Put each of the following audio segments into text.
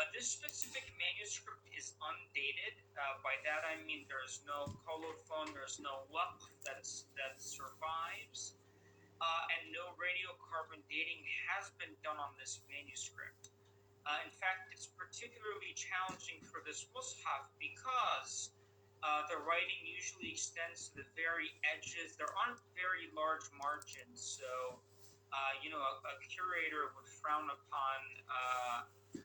This specific manuscript is undated. By that I mean there's no colophon, there's no waqf that survives, and no radiocarbon dating has been done on this manuscript. In fact, it's particularly challenging for this mushaf because the writing usually extends to the very edges. There aren't very large margins, so a curator would frown upon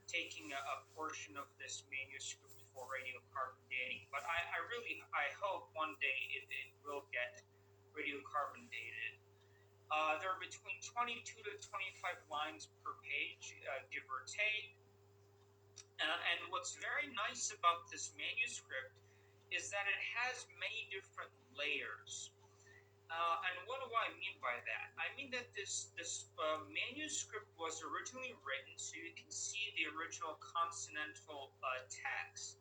taking a portion of this manuscript for radiocarbon dating. But I hope one day it will get radiocarbon dated. There are between 22 to 25 lines per page, give or take. And what's very nice about this manuscript is that it has many different layers. And what do I mean by that? I mean that this manuscript was originally written so you can see the original consonantal text,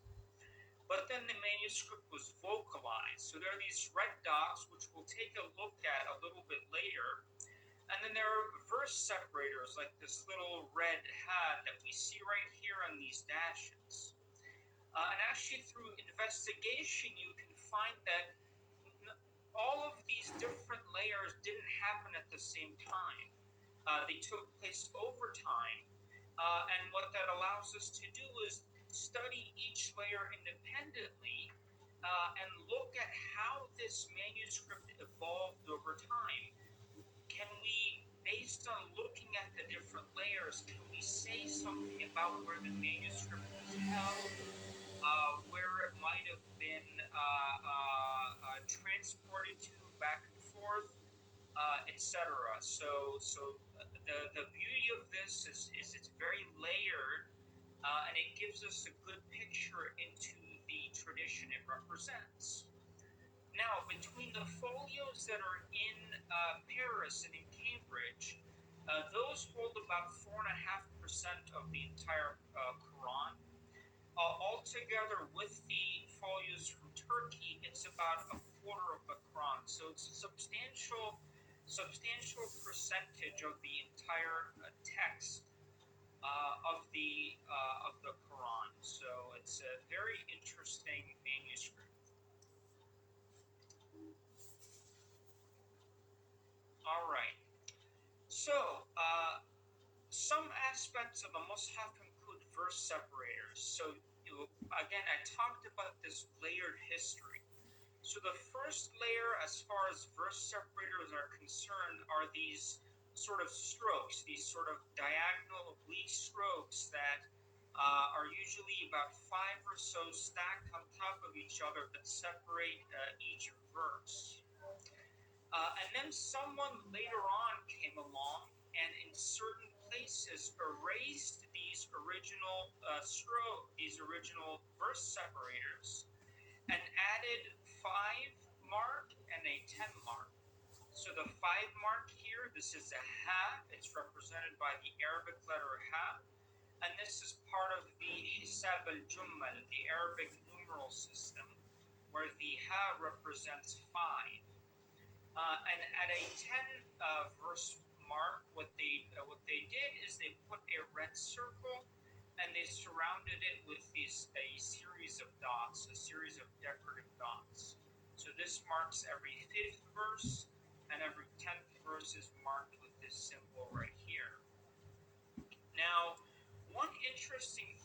but then the manuscript was vocalized. So there are these red dots, which we'll take a look at a little bit later. And then there are verse separators, like this little red hat that we see right here on these dashes. And actually, through investigation, you can find that all of these different layers didn't happen at the same time. They took place over time. And what that allows us to do is study each layer independently and look at how this manuscript evolved over time. Can we, based on looking at the different layers, can we say something about where the manuscript was held, where it might have been transported to back and forth, etc. So the beauty of this is it's very layered, and it gives us a good picture into the tradition it represents. Now, between the folios that are in Paris and in Cambridge, those hold about 4.5% of the entire Quran. Altogether, with the folios from Turkey, it's about a quarter of the Quran. So it's a substantial percentage of the entire text of the Quran. So it's a very interesting manuscript. All right. So some aspects of a mushaf include verse separators. So again, I talked about this layered history. So the first layer, as far as verse separators are concerned, are these sort of strokes, these sort of diagonal oblique strokes that are usually about five or so stacked on top of each other that separate each verse. And then someone later on came along and in certain places erased these original these original verse separators, and added 5 mark and a 10 mark. So the 5 mark here, this is a ha. It's represented by the Arabic letter ha, and this is part of the Hisab al-Jummal, the Arabic numeral system, where the ha represents 5. And at a 10 verse mark, what they did is they put a red circle and they surrounded it with a series of dots, a series of decorative dots. So this marks every 5th verse, and every 10th verse is marked with this symbol right here. Now, one interesting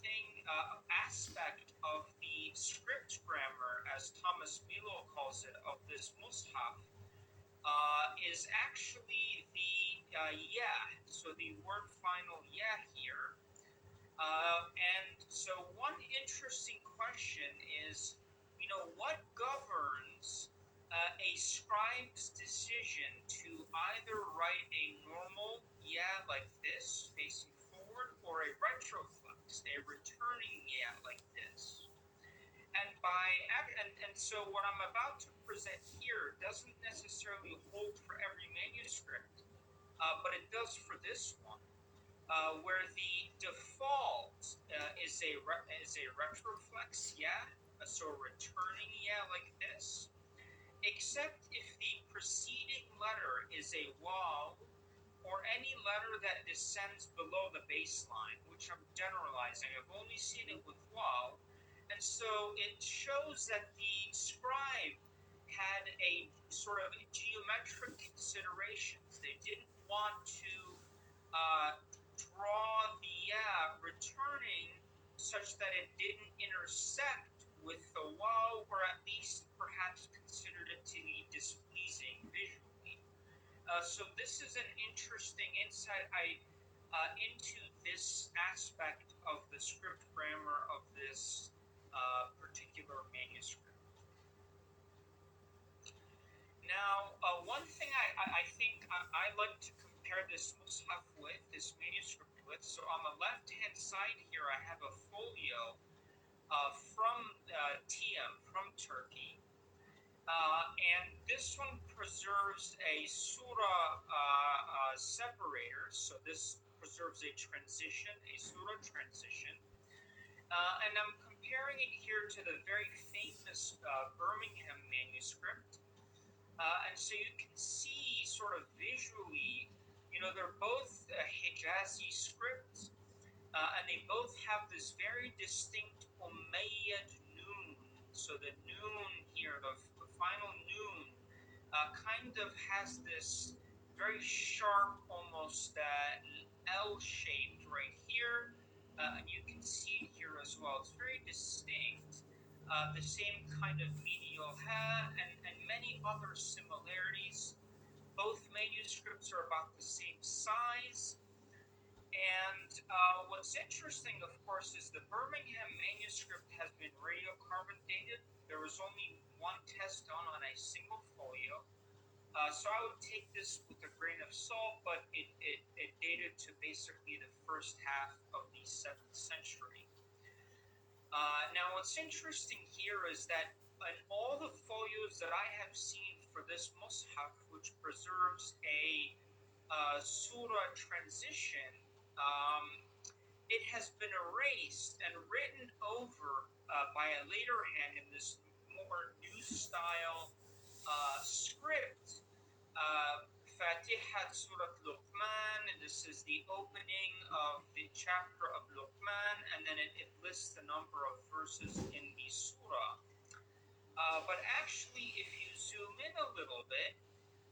aspect of the script grammar, as Thomas Milo calls it, of this mushaf, is actually the yeah, so the word final yeah here. And so one interesting question is, what governs a scribe's decision to either write a normal yeah like this, facing forward, or a retroflex, a returning yeah like this? And so what I'm about to present here doesn't necessarily hold for every manuscript, but it does for this one, where the default is a retroflex yeah, so returning yeah like this, except if the preceding letter is a waw or any letter that descends below the baseline, which I'm generalizing. I've only seen it with waw. And so it shows that the scribe had a sort of geometric considerations. They didn't want to draw the returning such that it didn't intersect with the waw, or at least perhaps considered it to be displeasing visually. So this is an interesting insight into this aspect of the script grammar of this particular manuscript. Now, one thing I think I like to compare this mushaf with, this manuscript with, so on the left-hand side here I have a folio from TM, from Turkey. And this one preserves a surah separator, so this preserves a transition, a surah transition. And I'm comparing it here to the very famous Birmingham manuscript. And so you can see sort of visually, they're both Hijazi scripts, and they both have this very distinct Umayyad noon. So the noon here, the final noon, kind of has this very sharp, almost L-shaped right here, and you can see it here as well. It's very distinct. The same kind of medial ha, and many other similarities. Both manuscripts are about the same size. And what's interesting, of course, is the Birmingham manuscript has been radiocarbon dated. There was only one test done on a single folio. So I would take this with a grain of salt, but it dated to basically the first half of the 7th century. Now, what's interesting here is that in all the folios that I have seen for this mushaf, which preserves a surah transition, it has been erased and written over by a later hand in this more new style script. Fatihat Surat Luqman, and this is the opening of the chapter of Luqman, and then it lists the number of verses in the surah. But actually, if you zoom in a little bit,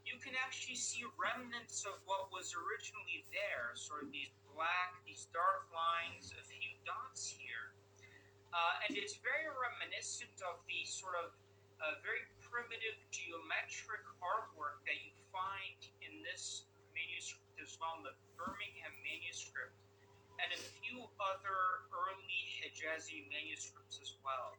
you can actually see remnants of what was originally there, sort of these dark lines, a few dots here. And it's very reminiscent of the sort of very primitive geometric artwork that you find in this manuscript as well, in the Birmingham manuscript, and a few other early Hijazi manuscripts as well.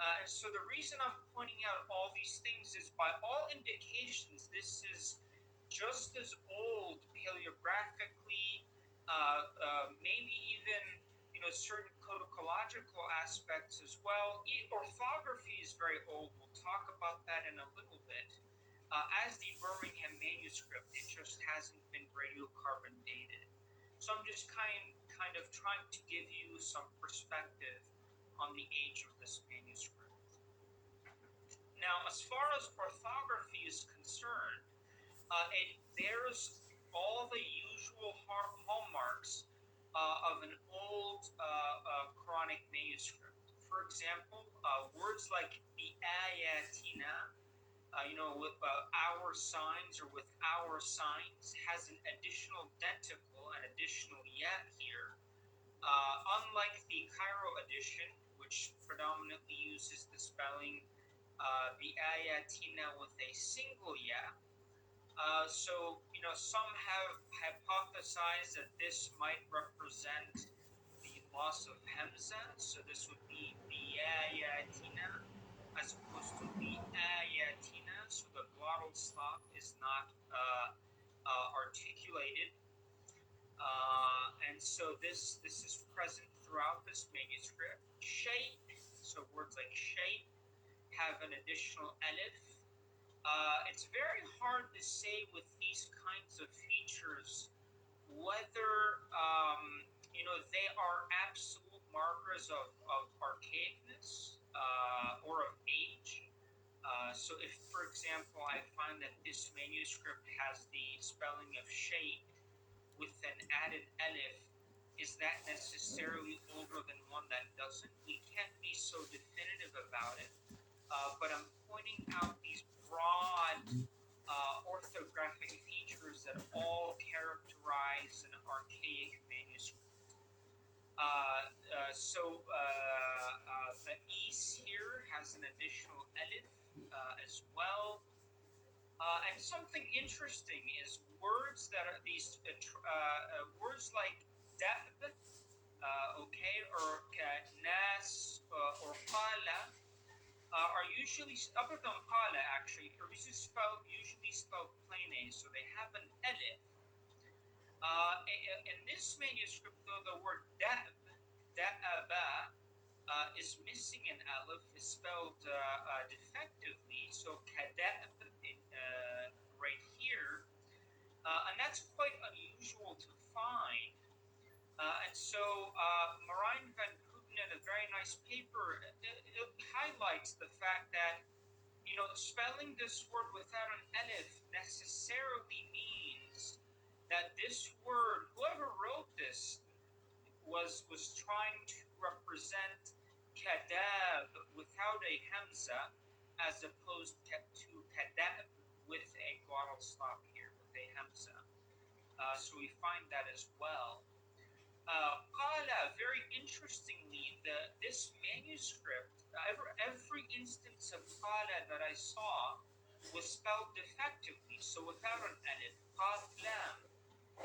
And so the reason I'm pointing out all these things is, by all indications, this is just as old paleographically, maybe even certain codicological aspects as well. Orthography is very old. We'll talk about that in a little bit. As the Birmingham manuscript, it just hasn't been radiocarbon dated. So I'm just kind of trying to give you some perspective on the age of this manuscript. Now, as far as orthography is concerned, it bears all the usual hallmarks of an old Quranic manuscript. For example, words like the ayatina, with our signs or with our signs, has an additional denticle, an additional yet here. Unlike the Cairo edition, which predominantly uses the spelling the ayatina with a single ya. So, some have hypothesized that this might represent the loss of Hamza, so this would be the ayatina as opposed to the ayatina, so the glottal stop is not articulated. And so this is present throughout this manuscript. Shape, so words like shape have an additional alif. It's very hard to say with these kinds of features whether they are absolute markers of archaicness or of age. So if, for example, I find that this manuscript has the spelling of shape with an added alif, is that necessarily older than one that doesn't? We can't be so definitive about it. But I'm pointing out these broad orthographic features that all characterize an archaic manuscript. The is here has an additional alif as well. And something interesting is words that are these words like da'b, okay, or nas, or qala, are usually, other than qala actually, are usually spelled plain A, so they have an alif. In this manuscript, though, the word da'b, da'aba, is missing an alif, is spelled defectively, so kada'b right here, and that's quite unusual to find. Marijn van Putten, in a very nice paper, it highlights the fact that, spelling this word without an alif necessarily means that this word, whoever wrote this, was trying to represent kadab without a hamza, as opposed to kadab with a glottal stop here, with a hamza. So we find that as well. Qala, very interestingly, this manuscript, every instance of qala that I saw was spelled defectively, so without an alif, qaf lam,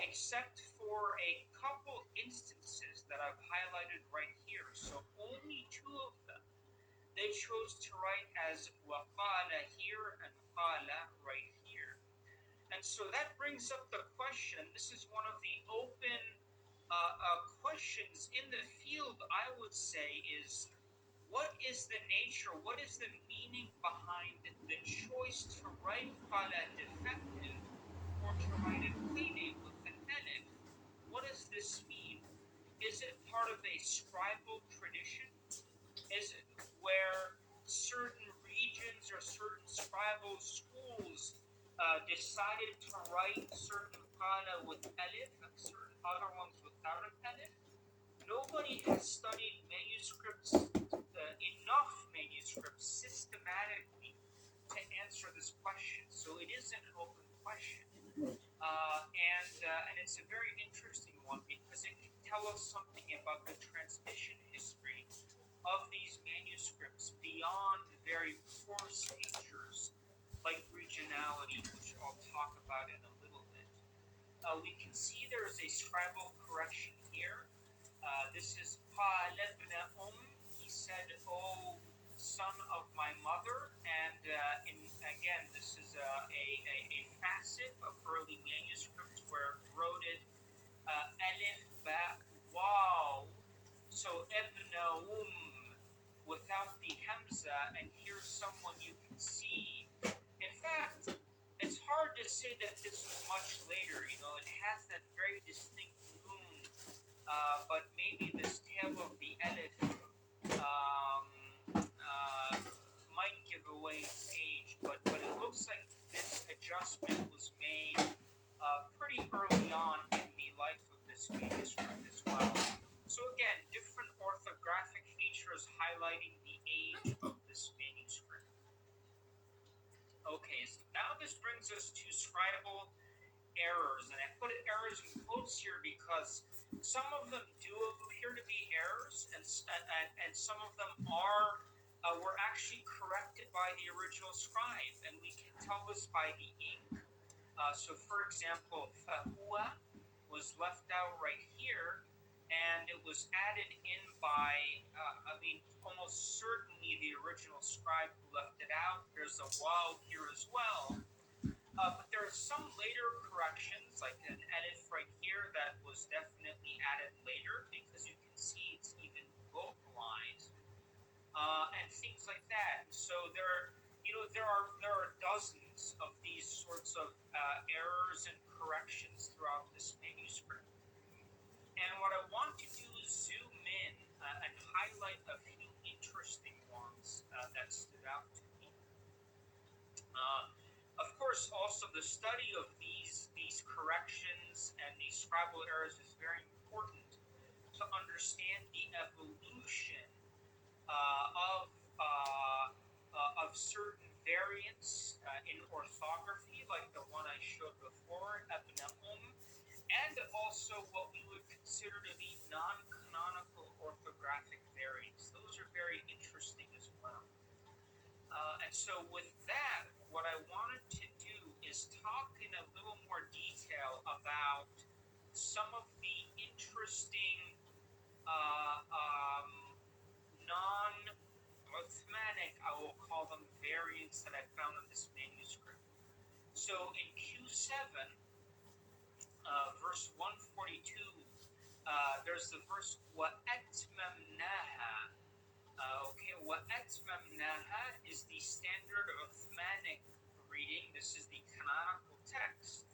except for a couple instances that I've highlighted right here. So only two of them they chose to write as waqala here and qala right here. And so that brings up the question, this is one of the open questions in the field, I would say, is what is the nature, what is the meaning behind the choice to write qala defective or to write it plain with an alif? What does this mean? Is it part of a scribal tradition? Is it where certain regions or certain scribal schools decided to write certain qala with alif and certain other ones without an alif? Nobody has studied manuscripts, enough manuscripts systematically to answer this question. So it is an open question. And it's a very interesting one because it can tell us something about the transmission history of these manuscripts beyond very coarse features like regionality, which I'll talk about in a little bit. We can see there's a scribal correction here. This is قال ابن he said, "Oh, son of my mother," and again, this is a facet of early manuscripts where it wrote it alif, ba, waw, so ibn without the hamza, and here's someone you can see. In fact, it's hard to say that this was much later. It has that very distinct noon, but maybe this tail of the alif might give away its age, but it looks like this adjustment was made pretty early on in the life of this manuscript as well. So again, different orthographic features highlighting the age of this manuscript. Okay, so now this brings us to scribal errors, and I put errors in quotes here because some of them do appear to be errors, and some of them were actually corrected by the original scribe, and we can tell this by the ink. So, for example, fahuwa was left out right here, and it was added in by, almost certainly the original scribe who left it out. There's a waw here as well. But there are some later corrections, like an alif right here that was definitely added later because you can see it's even vocalized, and things like that. So there are dozens of these sorts of errors and corrections throughout this manuscript. And what I want to do is zoom in and highlight a few interesting ones that stood out to me. Of course, course, also the study of these corrections and these scribal errors is very important to understand the evolution of certain variants in orthography, like the one I showed before, Ebneum, and also what we would consider to be non-canonical orthographic variants. Those are very interesting as well. And so with that, what I wanted to do is talk in a little more detail about some of the interesting non-Uthmanic, I will call them, variants that I found in this manuscript. So in Q7, verse 142, there's the verse وَأَتْمَمْنَاهَا. Okay, وَأَتْمَمْنَاهَا is the standard Uthmanic reading. This is the canonical text.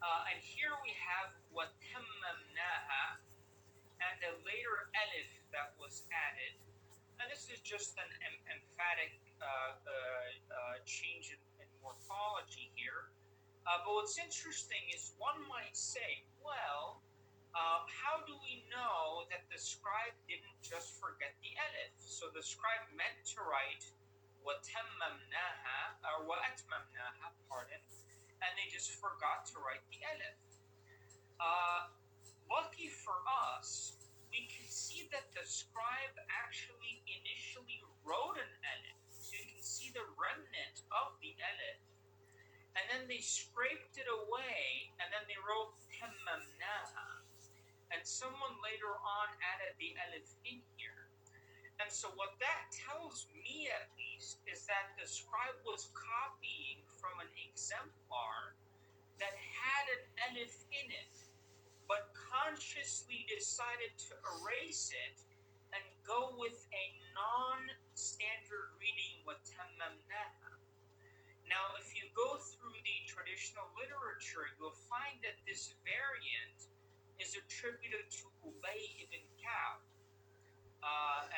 And here we have وَتَمَّمْنَاهَا and a later alif that was added. And this is just an emphatic change in morphology here. But what's interesting is one might say, well, how do we know that the scribe didn't just forget the alif? So the scribe meant to write وَتَمَّمْنَاهَا, or وَأَتْمَمْنَاهَا, pardon, and they just forgot to write the alif. Lucky for us, we can see that the scribe actually initially wrote an alif. So you can see the remnant of the alif. And then they scraped it away, and then they wrote Tammamnaha. And someone later on added the alif in here. And so what that tells me, at least, is that the scribe was copying from an exemplar that had an alif in it, but consciously decided to erase it and go with a non-standard reading with Tammamnaha. Now, if you go through the traditional literature, you'll find that this variant is attributed to Ubay ibn Ka'b.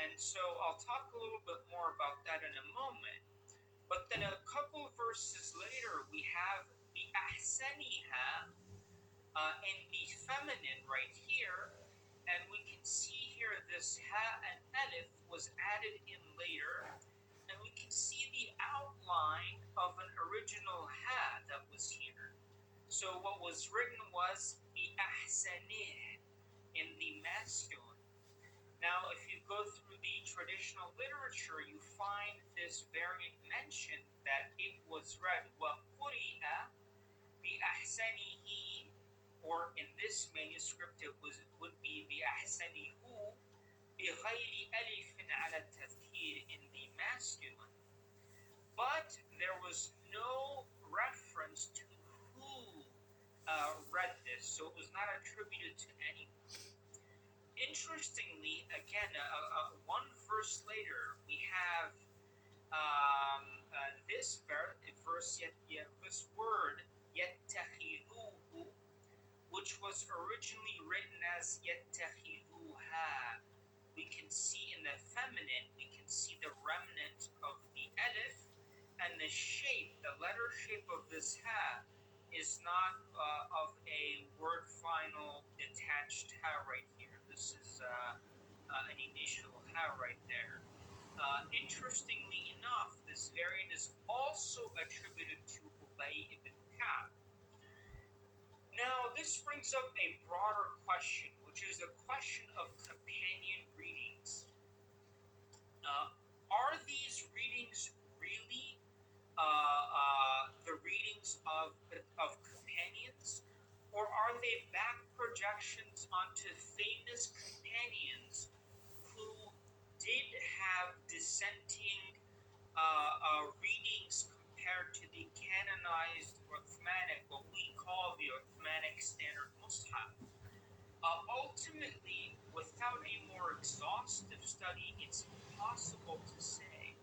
And so I'll talk a little bit more about that in a moment. But then a couple of verses later, we have the ahsaniha in the feminine right here. And we can see here this ha and alif was added in later. And we can see the outline of an original ha that was here. So what was written was the ahsanih in the masculine. Now, if you go through the traditional literature, you find this variant mentioned that it was read وَقُرِئَ بِأَحْسَنِهِ, or in this manuscript it would be بِأَحْسَنِهُ بِغَيْرِ أَلِفٍ عَلَى التَّذْكِيرِ in the masculine. But there was no reference to who read this, so it was not attributed to anyone. Interestingly, again, one verse later, we have this verse, this word, يَتَّخِذُوهُ, which was originally written as يَتَّخِذُوهَا. We can see in the feminine, we can see the remnant of the alif, and the shape, the letter shape of this ha is not of a word final detached ha right here. This is an initial ha right there. Interestingly enough, this variant is also attributed to Ubay ibn Ka'b. Now, this brings up a broader question, which is the question of companion readings. Are these readings really the readings of companions, or are they back projections onto famous companions who did have dissenting readings compared to the canonized Uthmanic, what we call the Uthmanic Standard Mus'haf? Ultimately, without a more exhaustive study, it's impossible to say.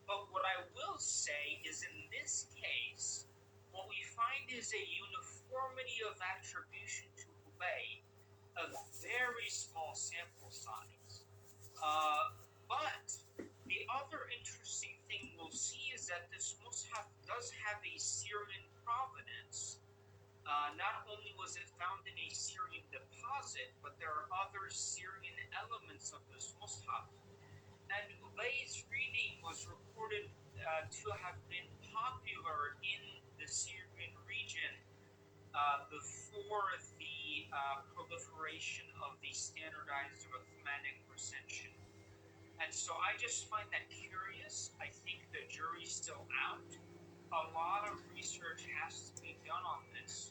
But what I will say is, in this case, what we find is a uniformity of attribution to Ubay, a very small sample size. But the other interesting thing we'll see is that this mushaf does have a Syrian provenance. Not only was it found in a Syrian deposit, but there are other Syrian elements of this mushaf. And Ubay's reading was reported to have been popular in the Syrian region before the proliferation of the standardized Uthmanic recension. And so I just find that curious. I think the jury's still out. A lot of research has to be done on this,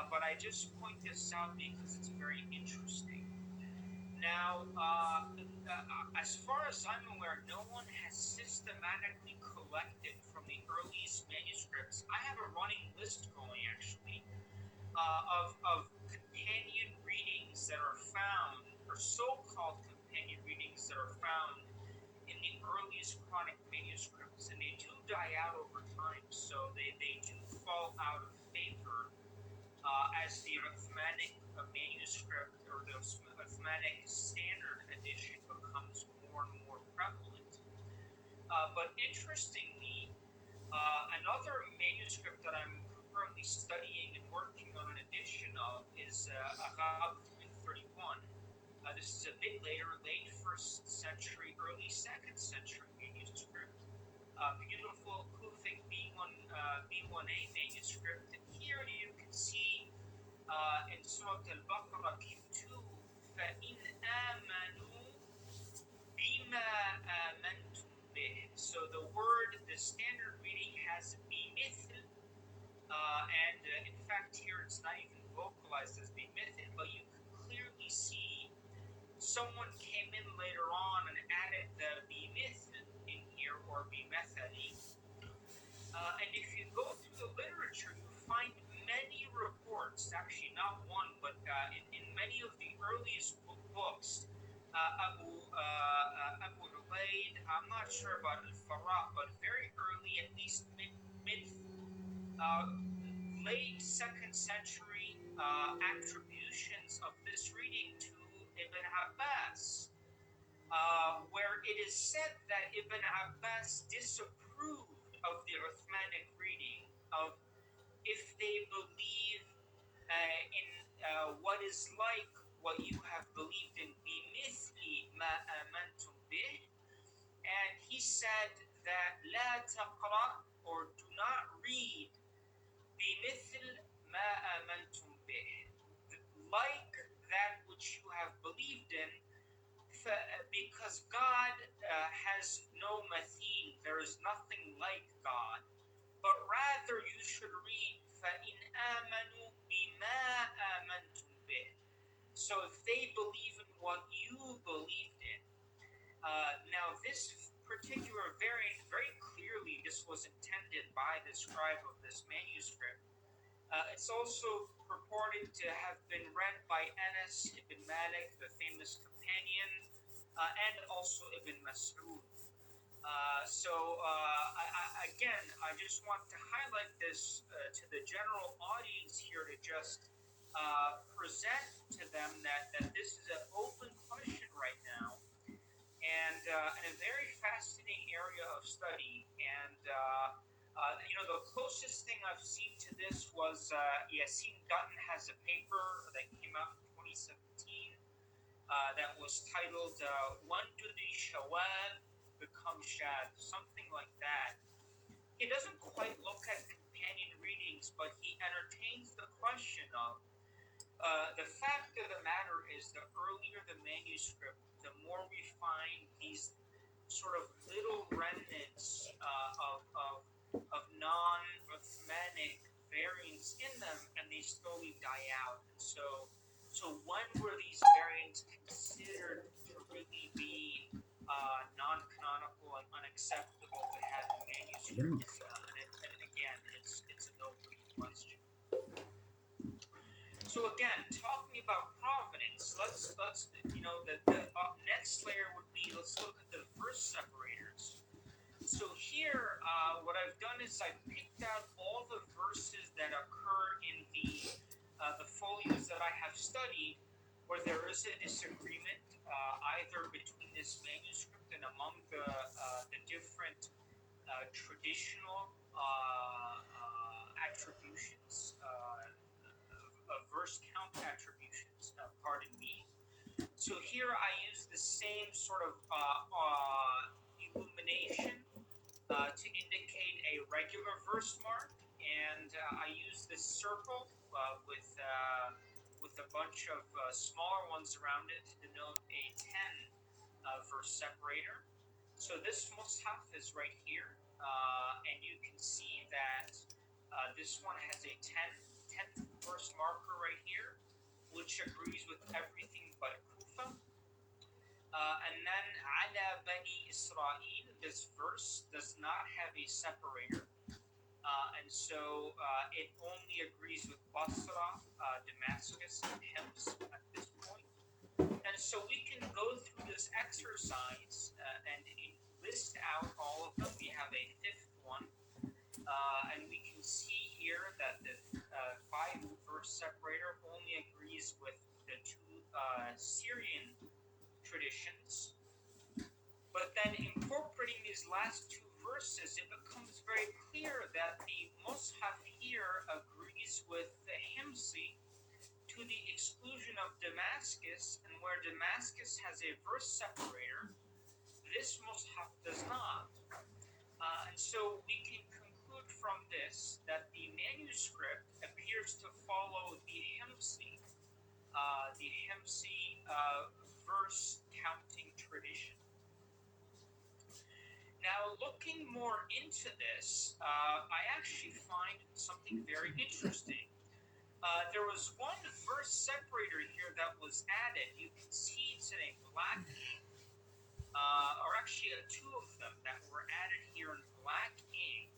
but I just point this out because it's very interesting. Now, as far as I'm aware, no one has systematically collected from the earliest manuscripts. I have a running list going, actually, of companion readings that are found, or so-called companion readings that are found in the earliest Quranic manuscripts, and they do die out over time, so they do fall out of favor as the Uthmanic manuscript or the Uthmanic standard edition becomes more and more prevalent. But interestingly, another manuscript that I'm currently studying and working on an edition of is Arab 331. This is a bit later, late 1st century, early 2nd century manuscript. Beautiful Kufic B1A manuscript. And here you can see in Surah Al-Baqarah Q2, فَإِنْ آمَنُوا بِمَا آمَنْتُمْ بِهِ. So the standard reading has بِمِثْل, and in fact here it's not even vocalized as بِمِثْل, but you can clearly see someone came in later on and added the بِمِثْل in here, or بِمَثَلِ. And if you go through the literature, you find many reports, actually not one, but in many of the earliest books, Abu Ubaid, I'm not sure about Al-Farah, but very early, at least late 2nd century attributions of this reading to Ibn Abbas, where it is said that Ibn Abbas disapproved of the Uthmanic reading of if they believe in what is like what you have believed in, بِمِثْلِ مَا آمَنْتُمْ بِهِ, and he said that لَا تَقْرَأ, or do not read, بِمِثْلِ مَا آمَنْتُمْ بِهِ, like that which you have believed in, because God has no mathil, there is nothing like God, but rather you should read فَإِنْ آمَنُوا بِمَا آمَنْتُمْ بِهِ. So if they believe in what you believed in. Now this particular variant, very clearly this was intended by the scribe of this manuscript. It's also purported to have been read by Anas ibn Malik, the famous companion, and also Ibn Mas'ud. Again, I just want to highlight this to the general audience here to just present to them that this is an open question right now, and a very fascinating area of study. And the closest thing I've seen to this was Yassine Dutton has a paper that came out in 2017 that was titled "When Do the Shawab Become Shad?" Something like that. He doesn't quite look at companion readings, but he entertains the question of the fact of the matter is, the earlier the manuscript, the more we find these sort of little remnants of non-Uthmanic variants in them, and they slowly die out. And so when were these variants considered to really be non-canonical and unacceptable to have in manuscripts? And again, it's an open question. So again, talking about provenance, let's the next layer would be, let's look at the verse separators. So here, what I've done is I've picked out all the verses that occur in the folios that I have studied, where there is a disagreement either between this manuscript and among the different traditional attributions, verse count attributions, pardon me. So here I use the same sort of illumination to indicate a regular verse mark, and I use this circle with a bunch of smaller ones around it to denote a 10 verse separator. So this mushaf is right here, and you can see that this one has a 10th verse marker right here, which agrees with everything but Kufa. And then Ala Bani Israel, this verse does not have a separator. And so it only agrees with Basra, Damascus, and Hims at this point. And so we can go through this exercise and list out all of them. We have a fifth one. And we can see here that the 5 verse separator only agrees with the 2 Syrian traditions. But then incorporating these last 2 verses, it becomes very clear that the Mus'haf here agrees with the Himsi to the exclusion of Damascus, and where Damascus has a verse separator, this Mus'haf does not. And so we can conclude from this that the manuscript appears to follow the Himsi verse counting tradition. Now, looking more into this, I actually find something very interesting. There was one verse separator here that was added. You can see it's in a black, or actually 2 of them that were added here in black ink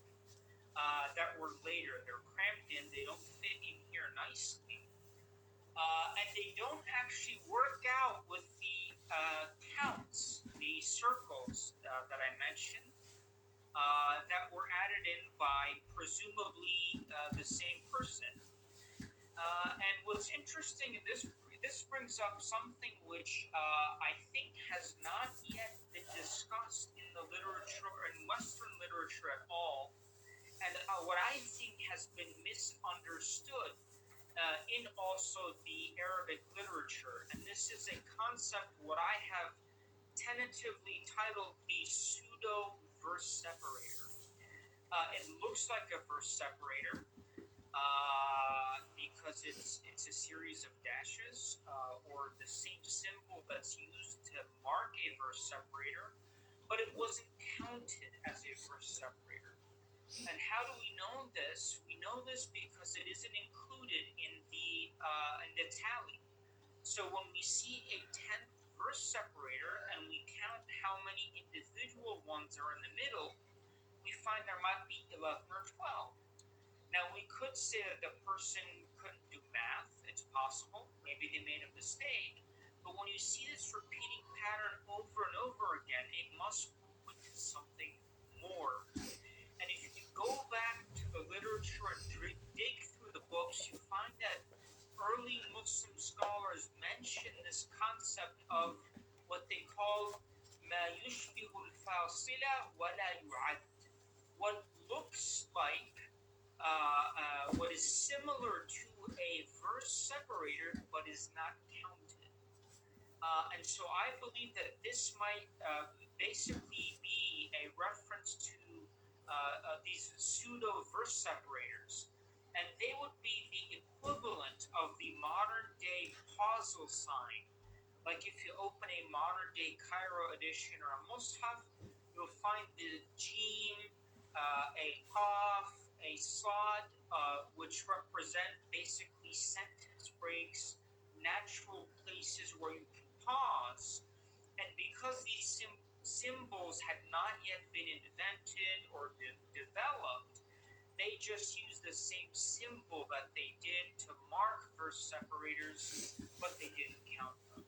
that were later. They're crammed in. They don't fit in here nicely. And they don't actually work out with the counts, the circles that I mentioned, that were added in by presumably the same person. And what's interesting in this brings up something which I think has not yet been discussed in the literature, in Western literature at all, and what I think has been misunderstood in also the Arabic literature. And this is a concept what I have tentatively titled the pseudo verse separator. It looks like a verse separator because it's a series of dashes or the same symbol that's used to mark a verse separator, but it wasn't counted as a verse separator. And how do we know this? We know this because it isn't included in the tally. So when we see a 10th verse separator and we count how many individual ones are in the middle, we find there might be 11 or 12. Now, we could say that the person couldn't do math. It's possible. Maybe they made a mistake. But when you see this repeating pattern over and over again, it must point to something more. And if you go back to the literature and dig through the books, you find that early Muslim scholars mention this concept of what they call ما يشبه الفاصلة ولا يعد. What looks like what is similar to a verse separator but is not counted. And so I believe that this might basically be a reference to these pseudo verse separators. And they would be the equivalent of the modern day pausal sign. Like if you open a modern day Cairo edition or a Mus'haf, you'll find the Jim, a Qaf, a Sad, which represent basically sentence breaks, natural places where you can pause. And because these symbols had not yet been invented or developed, they just used the same symbol that they did to mark verse separators, but they didn't count them.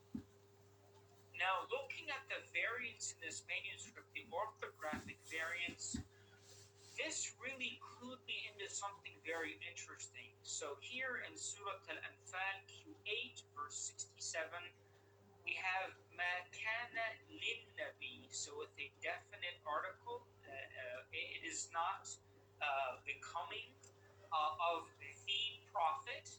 Now, looking at the variants in this manuscript, the orthographic variants, this really clued me into something very interesting. So here in Surah Al-Anfal, Q8, verse 67, we have مَا كَانَ لِلنَّبِيِّ, so with a definite article, it is not becoming of the prophet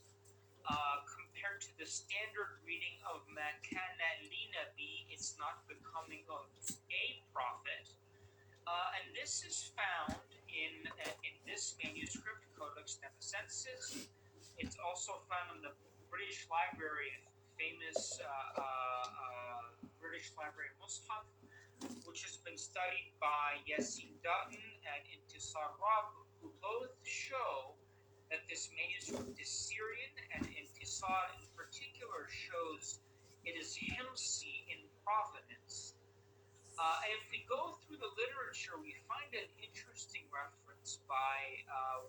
compared to the standard reading of Makana Linabi. It's not becoming of a prophet. And this is found in this manuscript, Codex Nemesensis. It's also found in the British Library, famous British Library Mus'haf, which has been studied by Yassin Dutton and Intisar Rab, who both show that this manuscript is Syrian, and Intisar in particular shows it is Himsi in provenance. And if we go through the literature, we find an interesting reference by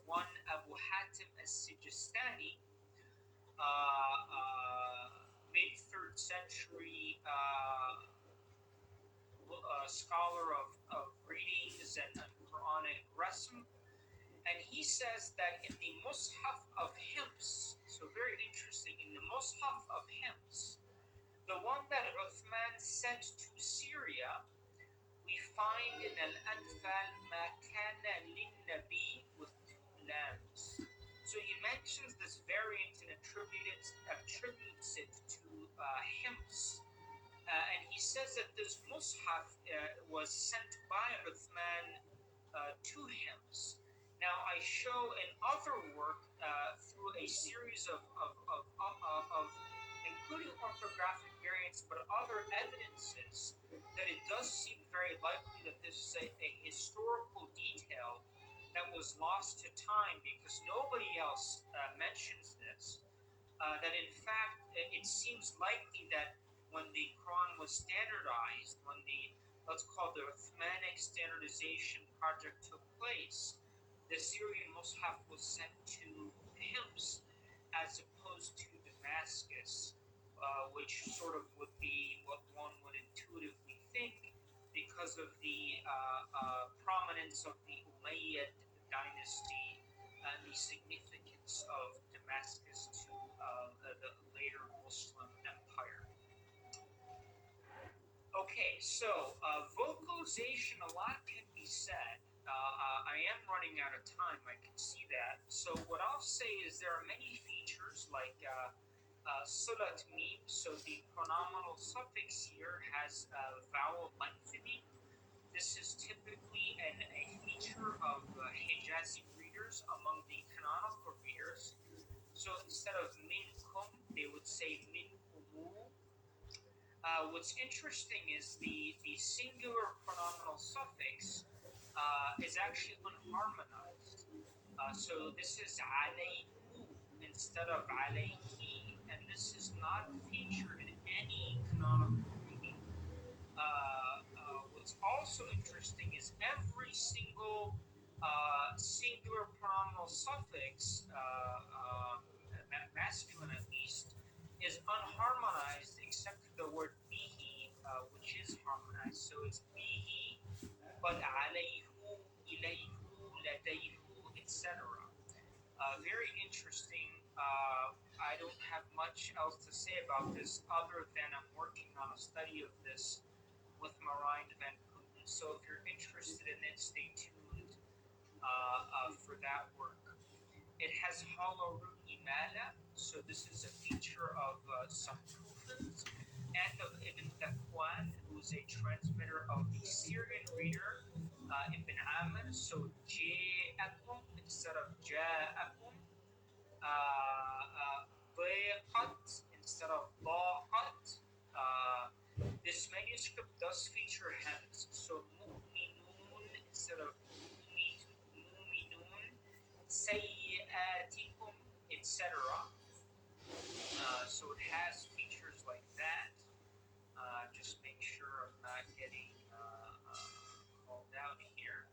one Abu Hatim as-Sijistani, mid-3rd century scholar of readings and Quranic rasm. And he says that in the Mus'haf of Hims, so very interesting, in the Mus'haf of Hims, the one that Uthman sent to Syria, we find in Al-Anfal ma kana lin-nabi with 2 lambs. So he mentions this variant and attributes it to Hims. And he says that this Mus'haf was sent by Uthman to Hims. Now, I show in other work through a series of including orthographic variants, but other evidences, that it does seem very likely that this is a historical detail that was lost to time because nobody else mentions this. That in fact, it seems likely that when the Quran was standardized, when the, let's call the Uthmanic standardization project took place, the Syrian Mus'haf was sent to Hims as opposed to Damascus, which sort of would be what one would intuitively think because of the prominence of the Umayyad dynasty and the significance of Damascus to the later Muslim empire. Okay, so vocalization, a lot can be said. I am running out of time, I can see that. So what I'll say is there are many features like sulat mim, so the pronominal suffix here has vowel lengthening. This is typically a feature of Hijazi readers among the canonical readers. So instead of minkum, they would say minkumu. What's interesting is the singular pronominal suffix is actually unharmonized. So this is alayhu instead of alayhi, and this is not featured in any canonical reading. What's also interesting is every single singular pronominal suffix, masculine at least, is unharmonized except for the word bihi, which is harmonized. So it's bihi, but alayhu, ilayhu, ladayhu, etc. Very interesting. I don't have much else to say about this other than I'm working on a study of this with Marijn van Putten. So if you're interested in it, stay tuned for that work. It has hollow root imala, so this is a feature of some Kufans and of Ibn Dakwan, who's a transmitter of the Syrian reader, Ibn Amr, so Ja'akum instead of Ja'akum, Bayqat instead of Baqat. This manuscript does feature hems, so Mu'minun instead of Mu'minun, Sayyi'atikum, etc. So it has features like that. Just make sure I'm not getting called out here.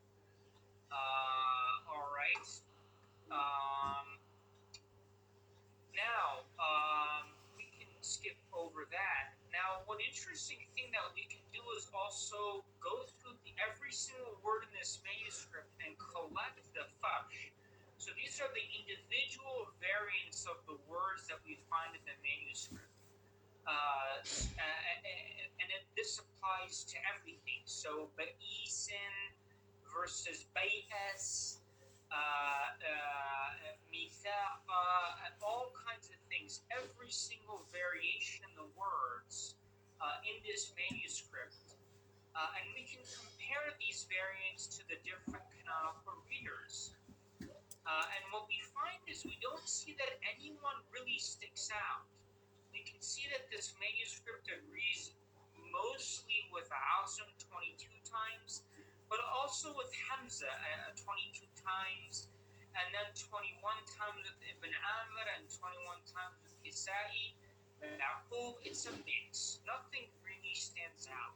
All right. Now, we can skip over that. Now, one interesting thing that we can do is also go through every single word in this manuscript and collect the fash. So these are the individual variants of the words that we find in the manuscript. And this applies to everything. So, ba'isin, versus bay'as, mithaqa, and all kinds of things. Every single variation in the words in this manuscript. And we can compare these variants to the different canonical readers. And what we find is we don't see that anyone really sticks out. We can see that this manuscript agrees mostly with Asim 22 times, but also with Hamza 22 times, and then 21 times with Ibn Amr, and 21 times with Kisai, Yaqub. It's a mix. Nothing really stands out.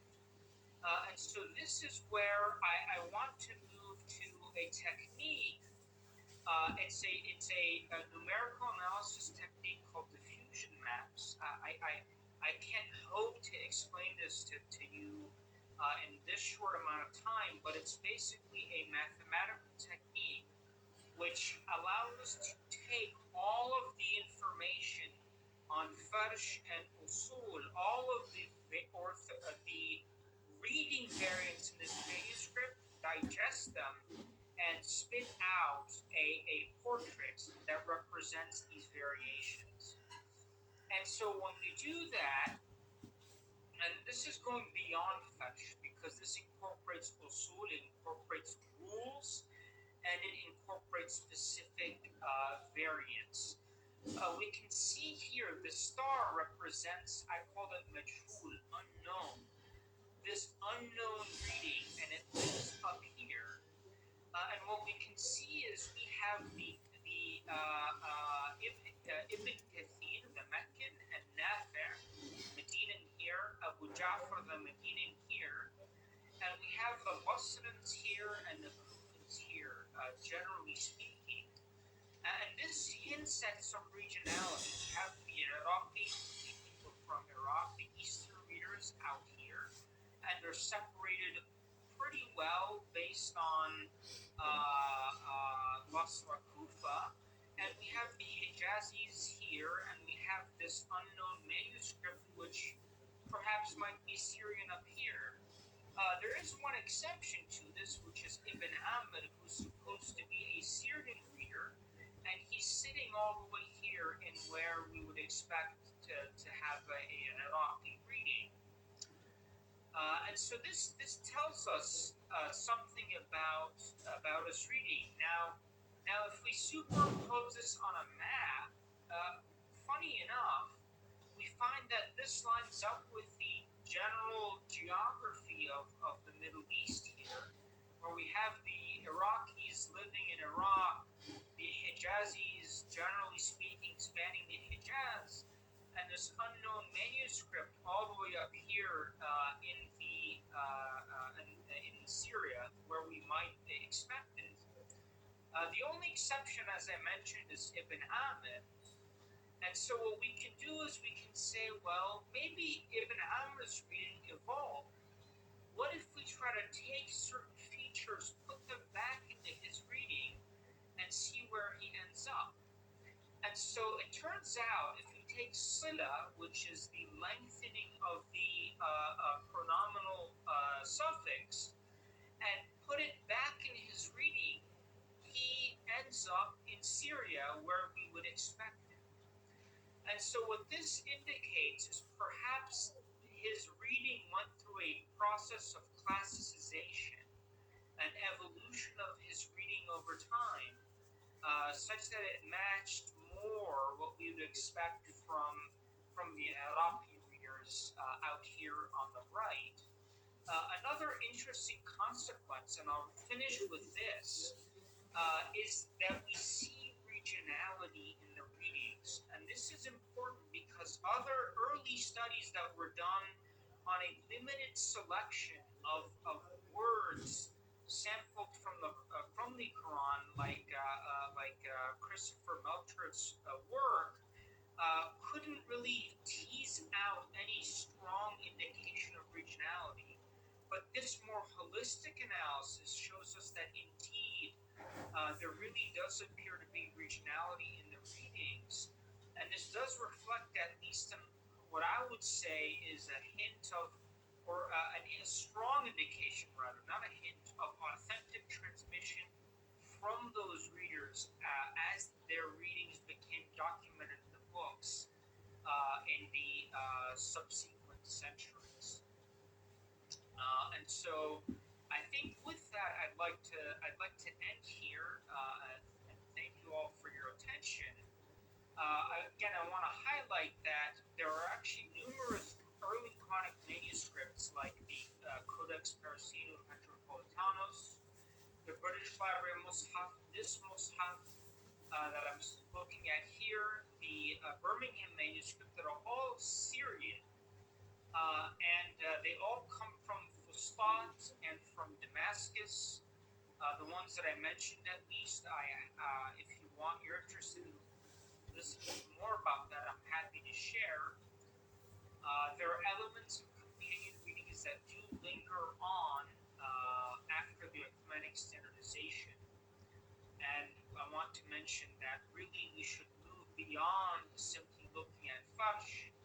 And so this is where I want to move to a technique. It's a numerical analysis technique called diffusion maps. I can't hope to explain this to you in this short amount of time, but it's basically a mathematical technique which allows us to take all of the information on farsh and usul, all of the reading variants in this manuscript, digest them, and spit out a portrait that represents these variations. And so when we do that, and this is going beyond fetch because this incorporates usul, it incorporates rules, and it incorporates specific variants. We can see here the star represents, I call it majhul, unknown. This unknown reading, and it lives up here. And what we can see is we have the Ibn Kathir, the Meccan, and Nafi', Medinan here, Abu Ja'far, the Medinan here, and we have the Basrans here and the Kufans here, generally speaking. And this hints at some regionality. We have the Iraqi, the people from Iraq, the Eastern readers out here, and they're separated pretty well based on Basra, Kufa, and we have the Hijazis here, and we have this unknown manuscript, which perhaps might be Syrian up here. There is one exception to this, which is Ibn Amr, who's supposed to be a Syrian reader, and he's sitting all the way here in where we would expect to have an Iraqi reading. And so this tells us something about us reading. Now, if we superimpose this on a map, funny enough, we find that this lines up with the general geography of the Middle East here, where we have the Iraqis living in Iraq, the Hijazis, generally speaking, spanning the Hijaz, and this unknown manuscript all the way up here in Syria, where we might expect it. The only exception, as I mentioned, is Ibn Amr. And so what we can do is we can say, well, maybe Ibn Amr's reading evolved. What if we try to take certain features, put them back into his reading, and see where he ends up? And so it turns out, if you take sila, which is the lengthening of the pronominal suffix, and put it back in his reading, he ends up in Syria, where we would expect him. And so what this indicates is perhaps his reading went through a process of classicization, an evolution of his reading over time, such that it matched more what we would expect from the Iraqi readers out here on the right. Another interesting consequence, and I'll finish with this, is that we see regionality in the readings. And this is important because other early studies that were done on a limited selection of words sampled from the Quran, like Christopher Melcher's work, couldn't really tease out any strong indication of regionality. But this more holistic analysis shows us that indeed there really does appear to be regionality in the readings, and this does reflect, at least in what I would say is a hint of or a strong indication, rather, not a hint, of authentic transmission from those readers as their readings became documented in the books in the subsequent centuries. And so, I think with that, I'd like to end here, and thank you all for your attention. Again, I want to highlight that there are actually numerous early Quranic manuscripts, like the Codex Parasino Metropolitanos, the British Library Mus'haf, this Mus'haf that I'm looking at here, the Birmingham manuscript, that are all Syrian, and they all come from Fustat and from Damascus. The ones that I mentioned, at least, if you want, you're interested in listening more about that, I'm happy to share. There are elements of companion readings that do linger on after the ecumenic standardization. And I want to mention that really we should move beyond simply looking at Farsh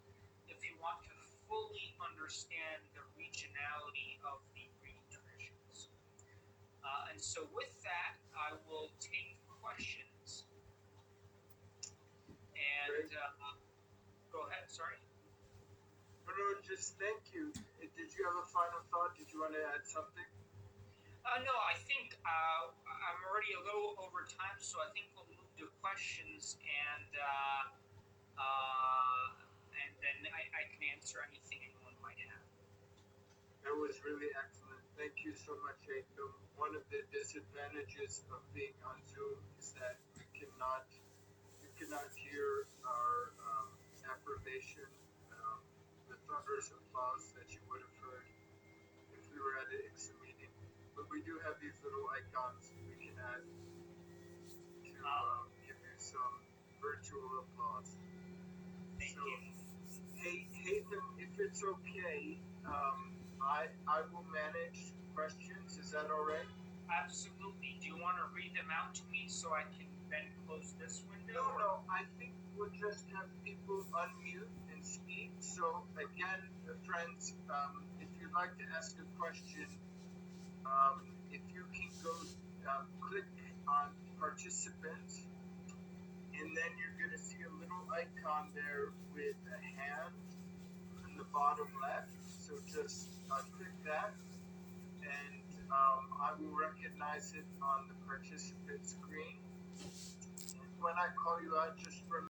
if you want to fully understand the regionality of the reading traditions. And so, with that, I will take questions. And Great. go ahead, sorry. No, just thank you. Did you have a final thought? Did you want to add something? No, I think I'm already a little over time, so I think we'll move to questions, and then I can answer anything anyone might have. That was really excellent. Thank you so much, Aitum. One of the disadvantages of being on Zoom is that you cannot hear our affirmation, the thunderous applause that you would have heard if we were at an ICSA meeting. But we do have these little icons we can add to give you some virtual applause. Thank So, you. hey, Haytham, if it's okay, I will manage questions. Is that all right? Absolutely. Do you want to read them out to me so I can then close this window? No. I think we'll just have people unmute and speak. So again, friends, if you'd like to ask a question, if you can go click on participants, and then you're going to see a little icon there with a hand in the bottom left. So just click that, and I will recognize it on the participant screen. And when I call you out, just remember